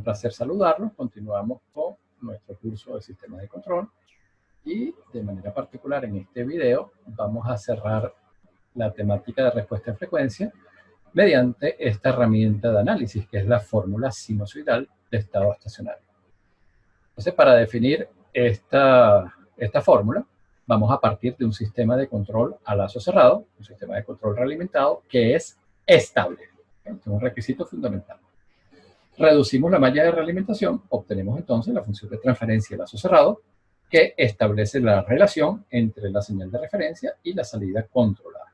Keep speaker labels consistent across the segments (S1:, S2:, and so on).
S1: placer saludarlos. Continuamos con nuestro curso de sistemas de control y de manera particular en este video vamos a cerrar la temática de respuesta de frecuencia mediante esta herramienta de análisis que es la fórmula sinusoidal de estado estacionario. Entonces, para definir esta fórmula, vamos a partir de un sistema de control a lazo cerrado, un sistema de control realimentado que es estable. Este es un requisito fundamental. Reducimos la malla de realimentación, obtenemos entonces la función de transferencia a lazo cerrado que establece la relación entre la señal de referencia y la salida controlada.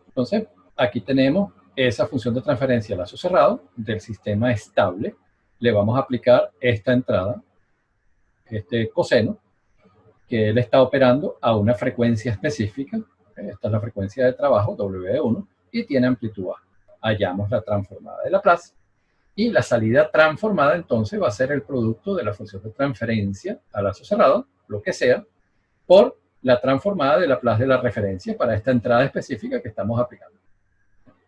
S1: Entonces, aquí tenemos esa función de transferencia a lazo cerrado del sistema estable. Le vamos a aplicar esta entrada, este coseno, que él está operando a una frecuencia específica. Esta es la frecuencia de trabajo, W1, y tiene amplitud A. Hallamos la transformada de Laplace, y la salida transformada entonces va a ser el producto de la función de transferencia a lazo cerrado, lo que sea, por la transformada de Laplace de la referencia para esta entrada específica que estamos aplicando.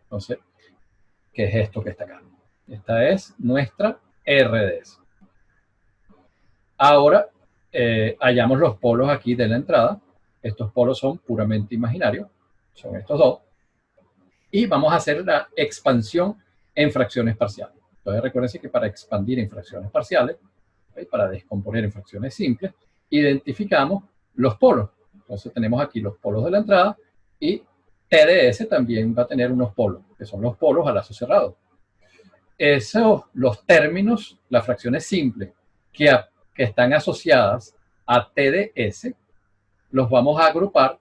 S1: Entonces, ¿qué es esto que está acá? Esta es nuestra RDS. Ahora, hallamos los polos aquí de la entrada. Estos polos son puramente imaginarios, son estos dos. Y vamos a hacer la expansión en fracciones parciales. Entonces, recuerden que para expandir en fracciones parciales, para descomponer en fracciones simples, identificamos los polos. Entonces, tenemos aquí los polos de la entrada y TDS también va a tener unos polos, que son los polos a lazo cerrado. Los términos, las fracciones simples que están asociadas a TDS, los vamos a agrupar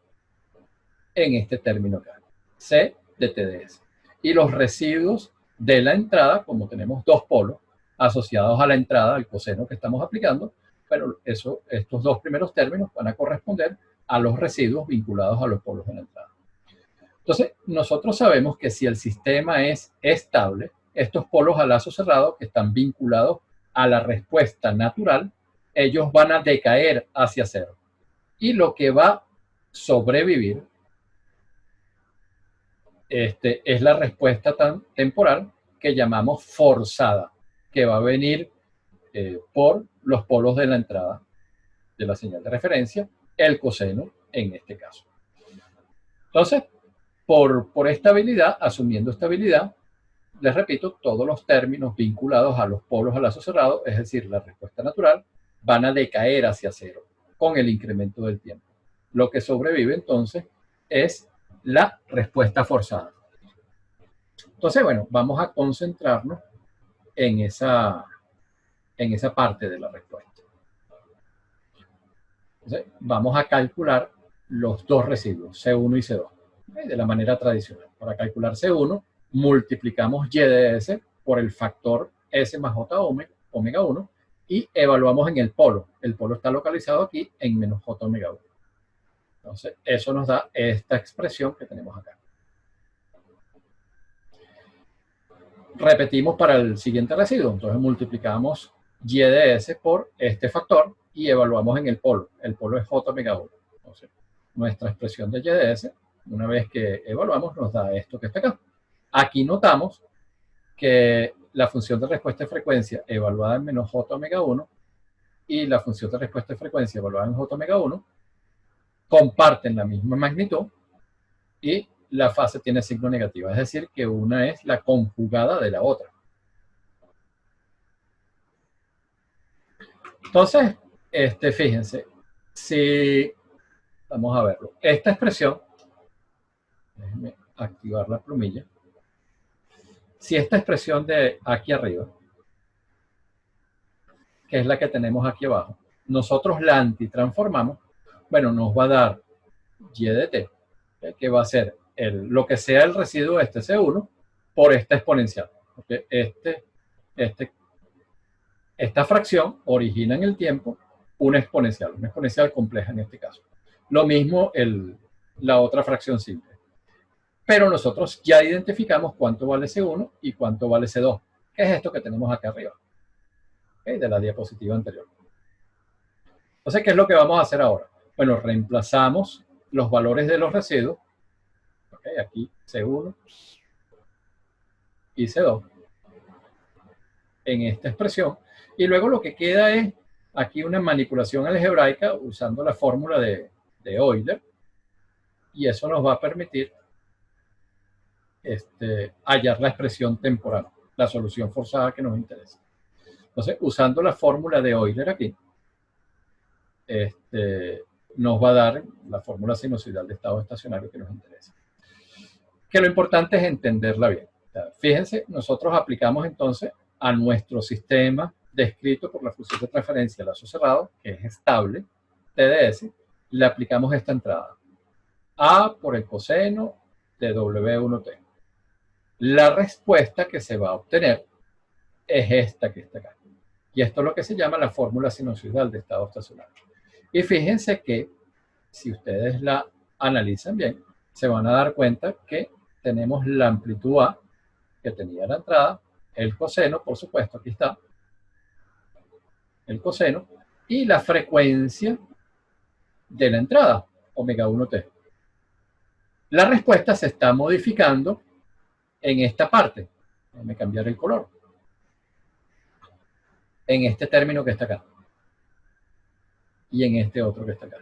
S1: en este término acá, C de TDS. Y los residuos de la entrada, como tenemos dos polos asociados a la entrada, al coseno que estamos aplicando, pero estos dos primeros términos van a corresponder a los residuos vinculados a los polos de la entrada. Entonces, nosotros sabemos que si el sistema es estable, estos polos a lazo cerrado que están vinculados a la respuesta natural, ellos van a decaer hacia cero. Y lo que va a sobrevivir es la respuesta tan temporal que llamamos forzada, que va a venir por los polos de la entrada de la señal de referencia, el coseno en este caso. Entonces, por estabilidad, asumiendo estabilidad, les repito, todos los términos vinculados a los polos a lazo cerrado, es decir, la respuesta natural, van a decaer hacia cero con el incremento del tiempo. Lo que sobrevive entonces es la respuesta forzada. Entonces, bueno, vamos a concentrarnos en esa parte de la respuesta. Entonces, vamos a calcular los dos residuos, C1 y C2, de la manera tradicional. Para calcular C1, multiplicamos Y de S por el factor S más J omega 1 y evaluamos en el polo. El polo está localizado aquí en menos J omega 1. Entonces, eso nos da esta expresión que tenemos acá. Repetimos para el siguiente residuo. Entonces, multiplicamos Y de S por este factor y evaluamos en el polo. El polo es J omega 1. Entonces, nuestra expresión de Y de S, una vez que evaluamos, nos da esto que está acá. Aquí notamos que la función de respuesta de frecuencia evaluada en menos J omega 1 y la función de respuesta de frecuencia evaluada en J omega 1 comparten la misma magnitud y la fase tiene signo negativo. Es decir, que una es la conjugada de la otra. Entonces, fíjense, si vamos a verlo, esta expresión, déjenme activar la plumilla. Si esta expresión de aquí arriba, que es la que tenemos aquí abajo, nosotros la antitransformamos, bueno, nos va a dar Y de t, que va a ser lo que sea el residuo C1 por esta exponencial. Porque esta fracción origina en el tiempo una exponencial compleja en este caso. Lo mismo la otra fracción simple. Pero nosotros ya identificamos cuánto vale C1 y cuánto vale C2, que es esto que tenemos acá arriba, de la diapositiva anterior. Entonces, ¿qué es lo que vamos a hacer ahora? Bueno, reemplazamos los valores de los residuos, aquí C1 y C2, en esta expresión. Y luego lo que queda es aquí una manipulación algebraica usando la fórmula de Euler. Y eso nos va a permitir hallar la expresión temporal, la solución forzada que nos interesa. Entonces, usando la fórmula de Euler aquí, nos va a dar la fórmula sinusoidal de estado estacionario que nos interesa. Que lo importante es entenderla bien. O sea, fíjense, nosotros aplicamos entonces a nuestro sistema descrito por la función de transferencia lazo cerrado, que es estable, TDS, le aplicamos esta entrada. A por el coseno de W1T. La respuesta que se va a obtener es esta que está acá. Y esto es lo que se llama la fórmula sinusoidal de estado estacionario. Y fíjense que, si ustedes la analizan bien, se van a dar cuenta que tenemos la amplitud A que tenía la entrada, el coseno, por supuesto, aquí está, el coseno, y la frecuencia de la entrada, omega 1t. La respuesta se está modificando en esta parte. Déjame cambiar el color. En este término que está acá. Y en este otro que está acá.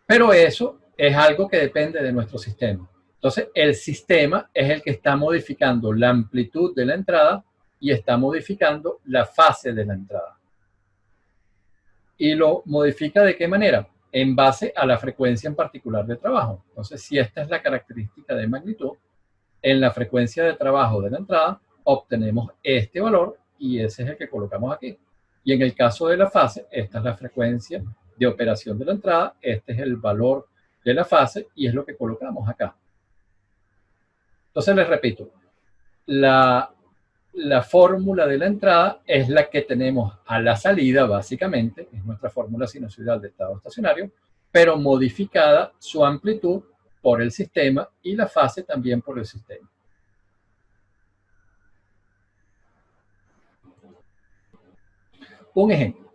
S1: Pero eso es algo que depende de nuestro sistema. Entonces, el sistema es el que está modificando la amplitud de la entrada y está modificando la fase de la entrada. ¿Y lo modifica de qué manera? En base a la frecuencia en particular de trabajo. Entonces, si esta es la característica de magnitud, en la frecuencia de trabajo de la entrada obtenemos este valor y ese es el que colocamos aquí. Y en el caso de la fase, esta es la frecuencia de operación de la entrada, este es el valor de la fase y es lo que colocamos acá. Entonces les repito, la fórmula de la entrada es la que tenemos a la salida, básicamente, es nuestra fórmula sinusoidal de estado estacionario, pero modificada su amplitud por el sistema y la fase también por el sistema. Un ejemplo.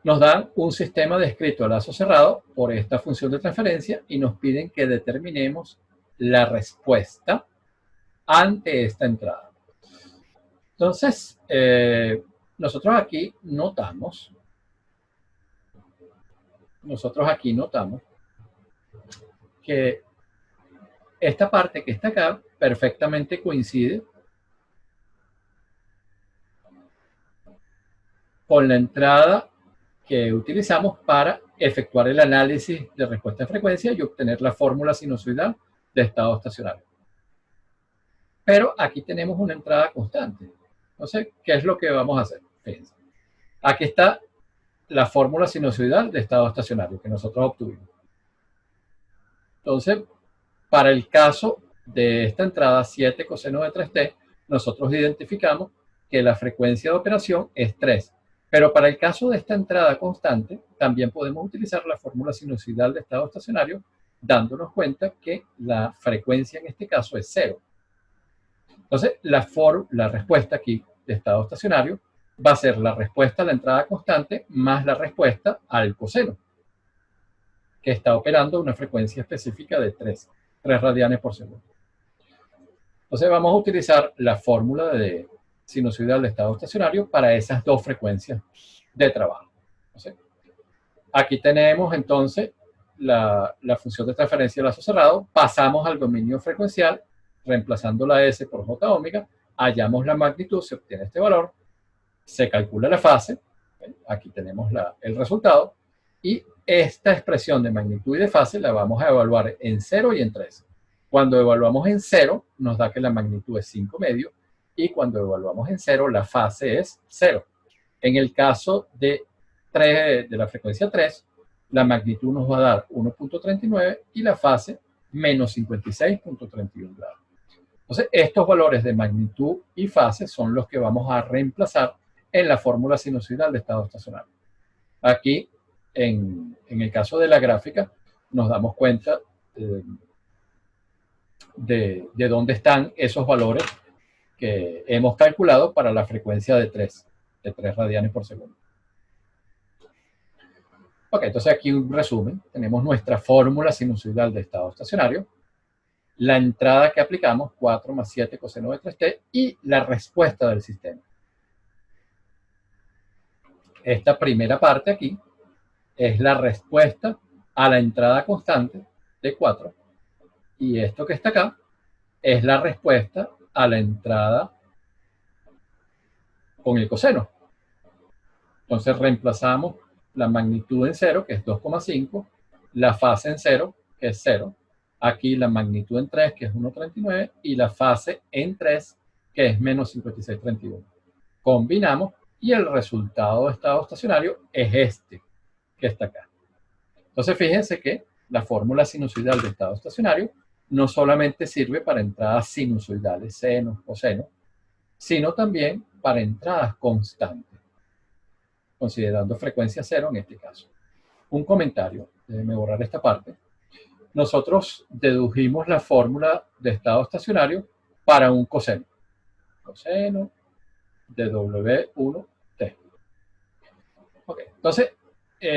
S1: Nos dan un sistema descrito a lazo cerrado por esta función de transferencia y nos piden que determinemos la respuesta ante esta entrada. Entonces, nosotros aquí notamos que esta parte que está acá perfectamente coincide con la entrada que utilizamos para efectuar el análisis de respuesta de frecuencia y obtener la fórmula sinusoidal de estado estacionario. Pero aquí tenemos una entrada constante. Entonces, ¿qué es lo que vamos a hacer? Fíjense. Aquí está la fórmula sinusoidal de estado estacionario que nosotros obtuvimos. Entonces, para el caso de esta entrada 7 coseno de 3t, nosotros identificamos que la frecuencia de operación es 3. Pero para el caso de esta entrada constante, también podemos utilizar la fórmula sinusoidal de estado estacionario, dándonos cuenta que la frecuencia en este caso es 0. Entonces, la respuesta aquí de estado estacionario va a ser la respuesta a la entrada constante más la respuesta al coseno, que está operando a una frecuencia específica de 3 radianes por segundo. Entonces, vamos a utilizar la fórmula de sinusoidal de estado estacionario para esas dos frecuencias de trabajo. Entonces, aquí tenemos entonces la función de transferencia de lazo cerrado, pasamos al dominio frecuencial, reemplazando la S por J omega, hallamos la magnitud, se obtiene este valor, se calcula la fase, aquí tenemos el resultado, y esta expresión de magnitud y de fase la vamos a evaluar en 0 y en 3. Cuando evaluamos en 0, nos da que la magnitud es 5 medio, y cuando evaluamos en 0, la fase es 0. En el caso de la frecuencia 3, la magnitud nos va a dar 1.39 y la fase menos 56.31 grados. Entonces, estos valores de magnitud y fase son los que vamos a reemplazar en la fórmula sinusoidal de estado estacionario. Aquí, en el caso de la gráfica, nos damos cuenta de dónde están esos valores que hemos calculado para la frecuencia de 3 radianes por segundo. Ok, entonces aquí un resumen. Tenemos nuestra fórmula sinusoidal de estado estacionario, la entrada que aplicamos, 4 más 7 coseno de 3t, y la respuesta del sistema. esta primera parte aquí es la respuesta a la entrada constante de 4. Y esto que está acá es la respuesta a la entrada con el coseno. Entonces reemplazamos la magnitud en 0, que es 2,5, la fase en 0, que es 0, aquí la magnitud en 3, que es 1,39, y la fase en 3, que es menos 56,31. Combinamos y el resultado de estado estacionario es este, que está acá. Entonces fíjense que la fórmula sinusoidal de estado estacionario no solamente sirve para entradas sinusoidales, seno, coseno, sino también para entradas constantes, considerando frecuencia cero en este caso. Un comentario, déjenme borrar esta parte. Nosotros dedujimos la fórmula de estado estacionario para un coseno. Coseno de W1T. Okay. Entonces,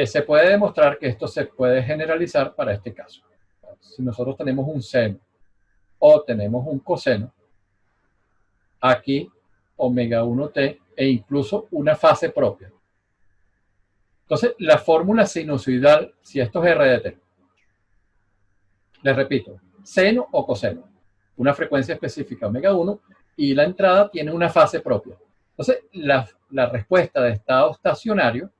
S1: se puede demostrar que esto se puede generalizar para este caso. Si nosotros tenemos un seno o tenemos un coseno, aquí omega 1t e incluso una fase propia. Entonces, la fórmula sinusoidal, si esto es r de t, les repito, seno o coseno, una frecuencia específica omega 1 y la entrada tiene una fase propia. Entonces, la respuesta de estado estacionario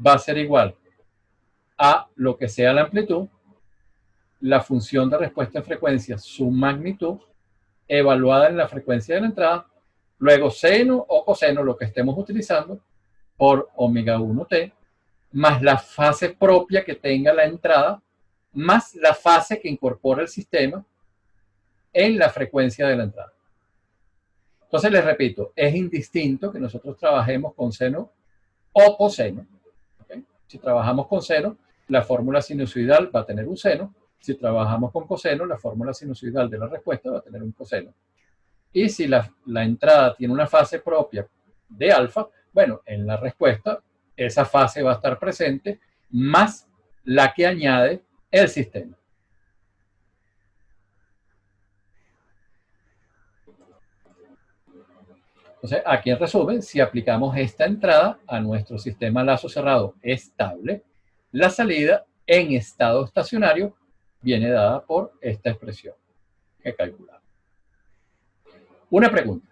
S1: va a ser igual a lo que sea la amplitud, la función de respuesta en frecuencia, su magnitud, evaluada en la frecuencia de la entrada, luego seno o coseno, lo que estemos utilizando, por omega 1t, más la fase propia que tenga la entrada, más la fase que incorpora el sistema en la frecuencia de la entrada. Entonces, les repito, es indistinto que nosotros trabajemos con seno o coseno. ¿Okay? Si trabajamos con seno, la fórmula sinusoidal va a tener un seno. Si trabajamos con coseno, la fórmula sinusoidal de la respuesta va a tener un coseno. Y si la entrada tiene una fase propia de alfa, bueno, en la respuesta esa fase va a estar presente más la que añade el sistema. Entonces, aquí en resumen, si aplicamos esta entrada a nuestro sistema lazo cerrado estable, la salida en estado estacionario viene dada por esta expresión que calculamos. Una pregunta.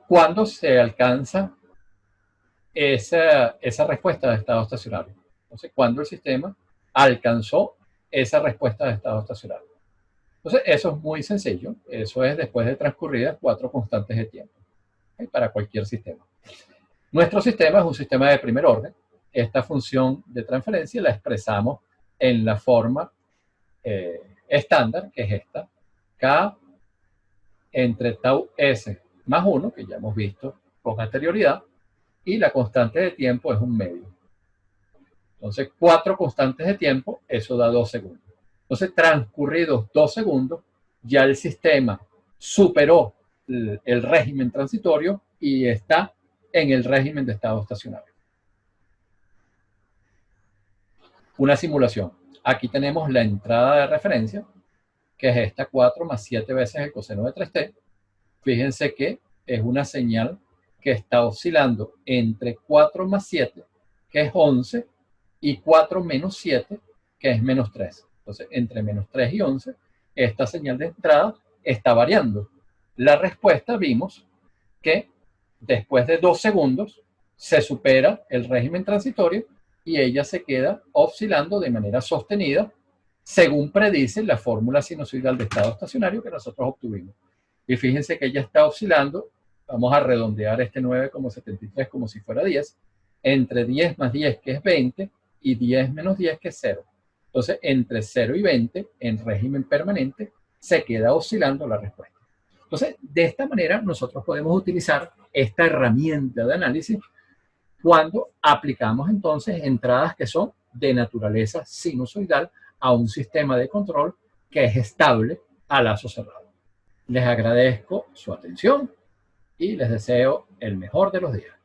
S1: ¿Cuándo se alcanza esa respuesta de estado estacionario? Entonces, ¿cuándo el sistema alcanzó esa respuesta de estado estacionario? Entonces, eso es muy sencillo. Eso es después de transcurridas 4 constantes de tiempo, ¿okay? Para cualquier sistema. Nuestro sistema es un sistema de primer orden. Esta función de transferencia la expresamos en la forma estándar, que es esta. K entre tau S más 1, que ya hemos visto con anterioridad, y la constante de tiempo es un medio. Entonces, 4 constantes de tiempo, eso da 2 segundos. Entonces, transcurridos 2 segundos, ya el sistema superó el régimen transitorio y está en el régimen de estado estacionario. Una simulación. Aquí tenemos la entrada de referencia, que es esta 4 más 7 veces el coseno de 3t. Fíjense que es una señal que está oscilando entre 4 más 7, que es 11, y 4 menos 7, que es menos 3. Entonces, entre menos 3 y 11, esta señal de entrada está variando. La respuesta vimos que después de 2 segundos se supera el régimen transitorio y ella se queda oscilando de manera sostenida según predice la fórmula sinusoidal de estado estacionario que nosotros obtuvimos. Y fíjense que ella está oscilando, vamos a redondear este 9,73 como si fuera 10, entre 10 más 10, que es 20, y 10 menos 10, que es 0. Entonces, entre 0 y 20, en régimen permanente, se queda oscilando la respuesta. Entonces, de esta manera, nosotros podemos utilizar esta herramienta de análisis cuando aplicamos entonces entradas que son de naturaleza sinusoidal a un sistema de control que es estable a lazo cerrado. Les agradezco su atención y les deseo el mejor de los días.